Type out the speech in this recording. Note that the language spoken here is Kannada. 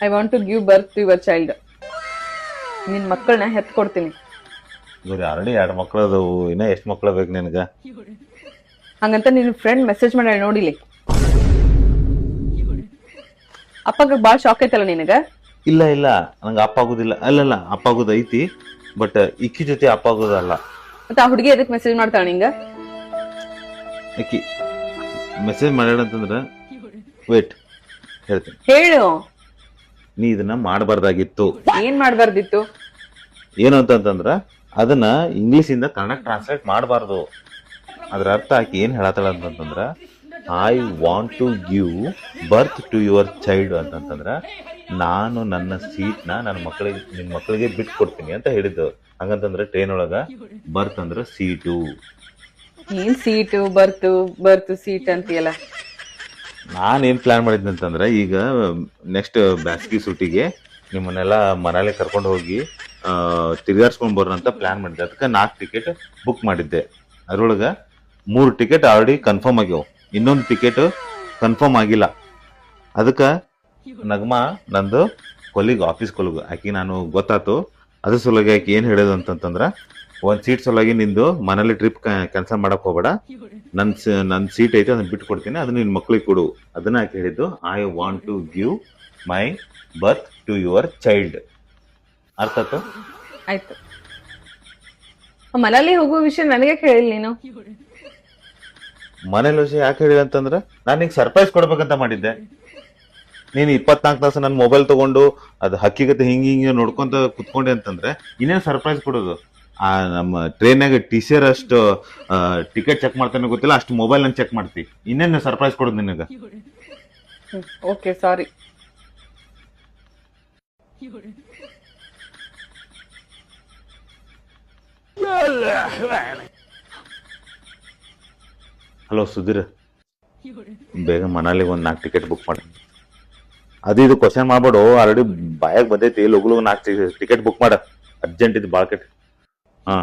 I want to give birth to your child. ನಿನ್ ಮಕ್ಕಳನ್ನ ಹೆತ್ ಕೊಡ್ತೀನಿ. ಇವ್ರು ಆಲ್ರೆಡಿ 2 ಮಕ್ಳು ಅದಾವು, ಇನ್ನ ಎಷ್ಟು ಮಕ್ಳು ಬೇಕು ನಿನಗ? ಹಂಗಂತ ನಿನ್ ಫ್ರೆಂಡ್ ಮೆಸೇಜ್ ಮಾಡಿ ನೋಡಿಲಿ. ಅಪ್ಪಗ ಬಾಳ್ ಶಾಕ್ ಐತಲ್ಲ ನಿನಗ? ಇಲ್ಲ ಇಲ್ಲ, ನಂಗೆ ಅಪ್ಪ ಆಗುದಿಲ್ಲ. ಅಲ್ಲಲ್ಲ, ಅಪ್ಪ ಆಗೋದು ಐತಿ, ಬಟ್ ಇಕ್ಕಿ ಜೊತೆ ಅಪ್ಪ ಆಗೋದಲ್ಲ. ಮತ್ತೆ ಆ ಹುಡುಗಿ ಎದಕ್ ಮೆಸೇಜ್ ಮಾಡ್ತಾಳ ನಿಂಗ? ಅಕ್ಕಿ ಮೆಸೇಜ್ ಮಾಡ್ಯಾಳ ಅಂತಂದ್ರ ವೇಟ್ ಹೇಳ್ತೀನಿ. ಹೇಳು. ನೀ ಇದನ್ನ ಮಾಡಬಾರ್ದಾಗಿತ್ತು. ಏನ್ ಮಾಡ್ಬಾರ್ದಿತ್ತು? ಏನು ಅಂತಂದ್ರ ಅದನ್ನ ಇಂಗ್ಲಿಷ್ ಇಂದ ಕನ್ನಡ ಟ್ರಾನ್ಸ್ಲೇಟ್ ಮಾಡಬಾರ್ದು. ಅದ್ರ ಅರ್ಥ ಆಕಿ ಏನ್ ಹೇಳತ್ತಳ ಅಂತಂದ್ರ I want to give birth to your child ಅಂತಂದ್ರ ನಾನು ನನ್ನ ಸೀಟ್ನ ನನ್ನ ಮಕ್ಕಳಿಗೆ, ನಿನ್ನ ಮಕ್ಕಳಿಗೆ ಬಿಟ್ಟು ಕೊಡ್ತೀನಿ ಅಂತ ಹೇಳಿದ್ದು. ಹಂಗಂತಂದ್ರೆ ಟ್ರೈನ್ ಒಳಗ ಬರ್ತ್ ಅಂದ್ರ ಸೀಟು. ಏನ್ ಸೀಟು ಬರ್ತು ಸೀಟ್ ಅಂತೀಯಲ್ಲ? ನಾನೇನ್ ಪ್ಲಾನ್ ಮಾಡಿದ್ದೆ ಅಂತಂದ್ರೆ, ಈಗ ನೆಕ್ಸ್ಟ್ ಬ್ಯಾಸ್ಗಿ ಸೂಟಿಗೆ ನಿಮ್ಮನ್ನೆಲ್ಲ ಮನಾಲಿ ಕರ್ಕೊಂಡು ಹೋಗಿ ತಿರ್ಗಾಡ್ಸ್ಕೊಂಡ್ ಬರೋಣ ಅಂತ ಪ್ಲಾನ್ ಮಾಡಿದ್ದೆ. ಅದಕ್ಕೆ 4 ಟಿಕೆಟ್ ಬುಕ್ ಮಾಡಿದ್ದೆ. ಅದ್ರೊಳಗ 3 ಟಿಕೆಟ್ ಆಲ್ರೆಡಿ ಕನ್ಫರ್ಮ್ ಆಗ್ಯಾವ, ಇನ್ನೊಂದು ಟಿಕೆಟ್ ಕನ್ಫರ್ಮ್ ಆಗಿಲ್ಲ. ಅದಕ್ಕೆ ನಗಮಾ ನಂದು ಆಫೀಸ್ ಕೊಲೀಗ್ ಆಕಿ ನಾನು ಗೊತ್ತಾತು. ಅದ್ರ ಸಲುವಾಗಿ ಆಕಿ ಏನ್ ಹೇಳೋದು ಅಂತಂದ್ರ, ಒಂದ್ ಸೀಟ್ ಸಲುವಾಗಿ ನಿಂದು ಮನೇಲಿ ಟ್ರಿಪ್ ಕ್ಯಾನ್ಸಲ್ ಮಾಡಕ್ ಹೋಗ್ಬೇಡ, ನನ್ ಸೀಟ್ ಐತೆ ಅದನ್ನ ಬಿಟ್ಟು ಕೊಡ್ತೀನಿ, ಅದನ್ನ ನಿನ್ ಮಕ್ಳಿಗೆ ಕೊಡು. ಅದನ್ನ ಆಕೆ ಹೇಳಿದ್ದು I want to give my birth to your child. ಅರ್ಥ ಆಯ್ತು? ಆಯ್ತು. ಮನಾಲಿ ಹೋಗುವ ವಿಷಯ ನನಗೆ ಕೇಳಿಲ್ಲ ನೀನು. ಮನೇಲಿ ವಿಷಯ ಯಾಕೆ ಹೇಳಿಲ್ಲ ಅಂತಂದ್ರ, ನಾನು ನಿಂಗೆ ಸರ್ಪ್ರೈಸ್ ಕೊಡ್ಬೇಕಂತ ಮಾಡಿದ್ದೆ. ನೀನು 24 ತಾಸು ನನ್ನ ಮೊಬೈಲ್ ತಗೊಂಡು ಅದು ಹಕ್ಕಿಗತ್ತೆ ಹಿಂಗೆ ನೋಡ್ಕೊಂತ ಕುತ್ಕೊಂಡೆ ಅಂತಂದ್ರೆ ಇನ್ನೇನು ಸರ್ಪ್ರೈಸ್ ಕೊಡೋದು? ಆ ನಮ್ಮ ಟ್ರೈನಾಗ TCR ಅಷ್ಟು ಟಿಕೆಟ್ ಚೆಕ್ ಮಾಡ್ತಾನೆ ಗೊತ್ತಿಲ್ಲ, ಅಷ್ಟು ಮೊಬೈಲ್ ನಾನು ಚೆಕ್ ಮಾಡ್ತಿ. ಇನ್ನೇನು ಸರ್ಪ್ರೈಸ್ ಕೊಡೋದು ನಿನಗ? ಓಕೆ, ಸಾರಿ. ಹಲೋ ಸುಧೀರ್, ಬೇಗ ಮನಾಲಿಗೆ ಒಂದು 4 ಟಿಕೆಟ್ ಬುಕ್ ಮಾಡಿ. ಅದು ಇದು ಕ್ವಶನ್ ಮಾಡ್ಬೇಡು, ಆಲ್ರೆಡಿ ಬಾಯಾಗ ಬಂದೈತಿ. ಲಗು 4 ಟಿಕೆಟ್ ಬುಕ್ ಮಾಡ, ಅರ್ಜೆಂಟ್ ಇದು ಬಾಳ್ಕೆಟ್. ಹಾ